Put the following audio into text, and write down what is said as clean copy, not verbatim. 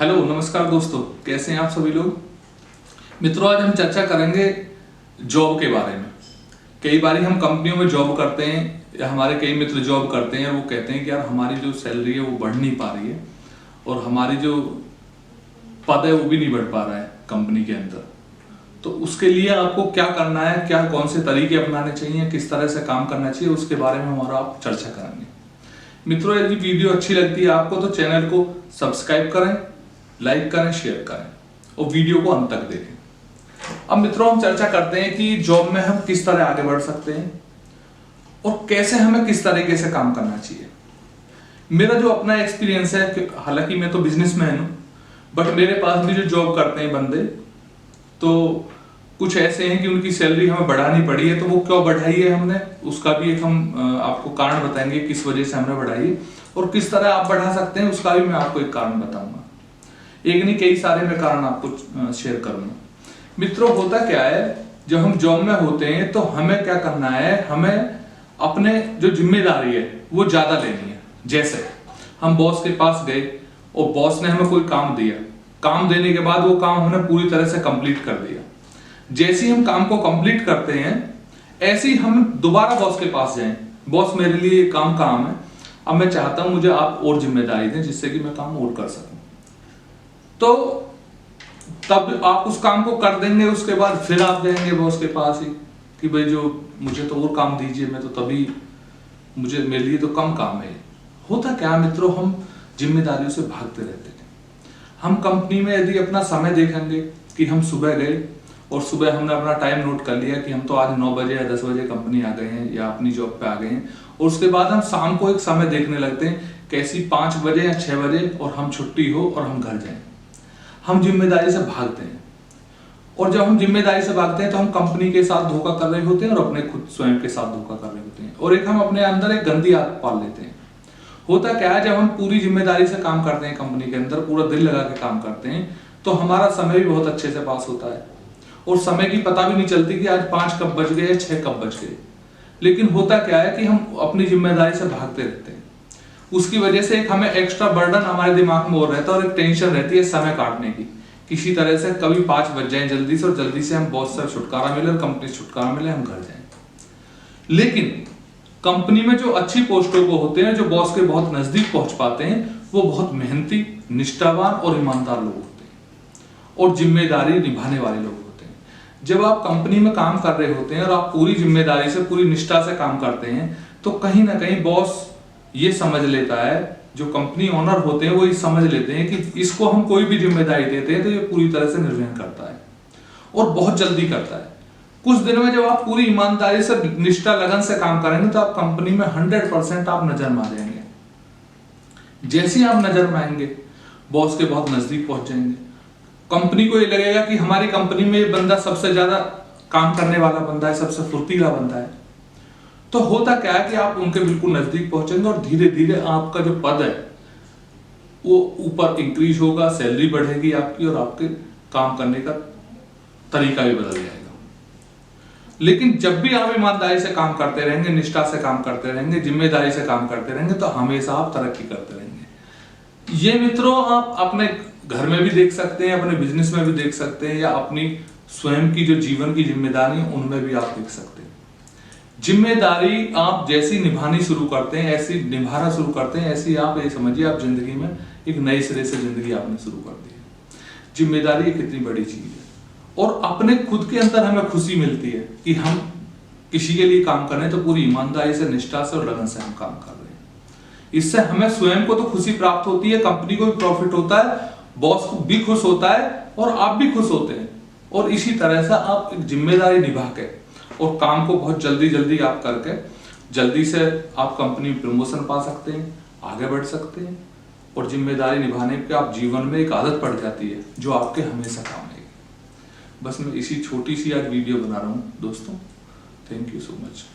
Hello नमस्कार दोस्तों, कैसे हैं आप सभी लोग। मित्रों, आज हम चर्चा करेंगे जॉब के बारे में। कई बार हम कंपनियों में जॉब करते हैं या हमारे कई मित्र जॉब करते हैं और वो कहते हैं कि यार हमारी जो सैलरी है वो बढ़ नहीं पा रही है और हमारी जो पद है वो भी नहीं बढ़ पा रहा है कंपनी के अंदर। तो उसके लिए आपको क्या करना है, क्या कौन से तरीके अपनाने चाहिए, किस तरह से काम करना चाहिए, उसके बारे में हमारा आप चर्चा करेंगे। मित्रों, यदि वीडियो अच्छी लगती है आपको तो चैनल को सब्सक्राइब करें, लाइक करें, शेयर करें और वीडियो को अंत तक देखें। अब मित्रों, हम चर्चा करते हैं कि जॉब में हम किस तरह आगे बढ़ सकते हैं और कैसे हमें किस तरीके से काम करना चाहिए। मेरा जो अपना एक्सपीरियंस है कि हालांकि मैं तो बिजनेसमैन हूं, बट मेरे पास भी जो जॉब करते हैं बंदे, तो कुछ ऐसे हैं कि उनकी सैलरी हमें बढ़ानी पड़ी है। तो वो क्यों बढ़ाई है हमने, उसका भी एक हम आपको कारण बताएंगे किस वजह से हमने बढ़ाई है और किस तरह आप बढ़ा सकते हैं, उसका भी मैं आपको एक कारण बताऊंगा। एक नहीं, कई सारे मैं कारण आपको शेयर करूंगा। मित्रों, होता क्या है, जब हम जॉब में होते हैं तो हमें क्या करना है, हमें अपने जो जिम्मेदारी है वो ज्यादा लेनी है। जैसे हम बॉस के पास गए और बॉस ने हमें कोई काम दिया, काम देने के बाद वो काम हमने पूरी तरह से कंप्लीट कर दिया। जैसे ही हम काम को कंप्लीट करते हैं ऐसे ही हम दोबारा बॉस के पास जाएं, बॉस मेरे लिए ये काम है, अब मैं चाहता हूं मुझे आप और जिम्मेदारी दें जिससे कि मैं काम और कर सकूं। तो तब आप उस काम को कर देंगे, उसके बाद फिर आप जाएंगे बॉस के पास ही कि भाई जो मुझे तो और काम दीजिए, मैं तो तभी मेरे लिए तो कम काम है। होता क्या मित्रों, हम जिम्मेदारियों से भागते रहते हैं। हम कंपनी में यदि अपना समय देखेंगे कि हम सुबह गए और सुबह हमने अपना टाइम नोट कर लिया कि हम तो आज 9 बजे या 10 बजे कंपनी आ गए हैं या अपनी जॉब पे आ गए हैं, और उसके बाद हम शाम को एक समय देखने लगते हैं कैसी 5 बजे या 6 बजे और हम छुट्टी हो और हम घर जाएं। हम जिम्मेदारी से भागते हैं और जब हम जिम्मेदारी से भागते हैं तो हम कंपनी के साथ धोखा कर रहे होते हैं और अपने खुद स्वयं के साथ धोखा कर रहे होते हैं, और एक हम अपने अंदर एक गंदी आदत पाल लेते हैं। होता क्या है, जब हम पूरी जिम्मेदारी से काम करते हैं कंपनी के अंदर, पूरा दिल लगा के काम करते हैं, तो हमारा समय भी बहुत अच्छे से पास होता है और समय की पता भी नहीं चलती कि आज 5 कब बज गए या 6 कब बज गए। लेकिन होता क्या है कि हम अपनी जिम्मेदारी से भागते रहते हैं। उसकी वजह से एक हमें एक्स्ट्रा बर्डन हमारे दिमाग में और रहता है और एक टेंशन रहती है समय काटने की, किसी तरह से कभी 5 बज जाए जल्दी से और जल्दी से हम बॉस से छुटकारा मिले और कंपनी से छुटकारा मिले, हम घर जाएं। लेकिन कंपनी में जो अच्छी पोस्टों को होते हैं, जो बॉस के बहुत नजदीक पहुंच पाते हैं, वो बहुत मेहनती, निष्ठावान और ईमानदार लोग होते हैं और जिम्मेदारी निभाने वाले लोग होते हैं। जब आप कंपनी में काम कर रहे होते हैं और आप पूरी जिम्मेदारी से, पूरी निष्ठा से काम करते हैं, तो कहीं ना कहीं बॉस ये समझ लेता है, जो कंपनी ओनर होते हैं वो ये समझ लेते हैं कि इसको हम कोई भी जिम्मेदारी देते हैं तो ये पूरी तरह से निर्वहन करता है और बहुत जल्दी करता है। कुछ दिनों में जब आप पूरी ईमानदारी से, निष्ठा, लगन से काम करेंगे तो आप कंपनी में 100% आप नजर में आ जाएंगे। जैसे ही आप नजर में आएंगे, बॉस के बहुत नजदीक पहुंच जाएंगे, कंपनी को ये लगेगा कि हमारी कंपनी में ये बंदा सबसे ज्यादा काम करने वाला बंदा है, सबसे फुर्तीला बंदा है। तो होता क्या है कि आप उनके बिल्कुल नजदीक पहुंचेंगे और धीरे धीरे आपका जो पद है वो ऊपर इंक्रीज होगा, सैलरी बढ़ेगी आपकी और आपके काम करने का तरीका भी बदल जाएगा। लेकिन जब भी आप ईमानदारी से काम करते रहेंगे, निष्ठा से काम करते रहेंगे, जिम्मेदारी से काम करते रहेंगे, तो हमेशा आप तरक्की करते रहेंगे। ये मित्रों, आप अपने घर में भी देख सकते हैं, अपने बिजनेस में भी देख सकते हैं, या अपनी स्वयं की जो जीवन की जिम्मेदारी है उनमें भी आप देख सकते हैं। जिम्मेदारी आप जैसी निभानी शुरू करते हैं, ऐसी निभाना शुरू करते हैं, ऐसी आप ये समझिए आप जिंदगी में एक नए सिरे से जिंदगी आपने शुरू कर दी है। जिम्मेदारी एक कितनी बड़ी चीज है और अपने खुद के अंदर हमें खुशी मिलती है कि हम किसी के लिए काम कर रहे हैं तो पूरी ईमानदारी से, निष्ठा से और लगन से हम काम कर रहे हैं। इससे हमें स्वयं को तो खुशी प्राप्त होती है, कंपनी को भी प्रॉफिट होता है, बॉस को भी खुश होता है और आप भी खुश होते हैं। और इसी तरह से आप एक जिम्मेदारी निभा के और काम को बहुत जल्दी आप करके जल्दी से आप कंपनी में प्रमोशन पा सकते हैं, आगे बढ़ सकते हैं और जिम्मेदारी निभाने के आप जीवन में एक आदत पड़ जाती है जो आपके हमेशा काम आएगी। बस मैं इसी छोटी सी आज वीडियो बना रहा हूँ दोस्तों। Thank you so much.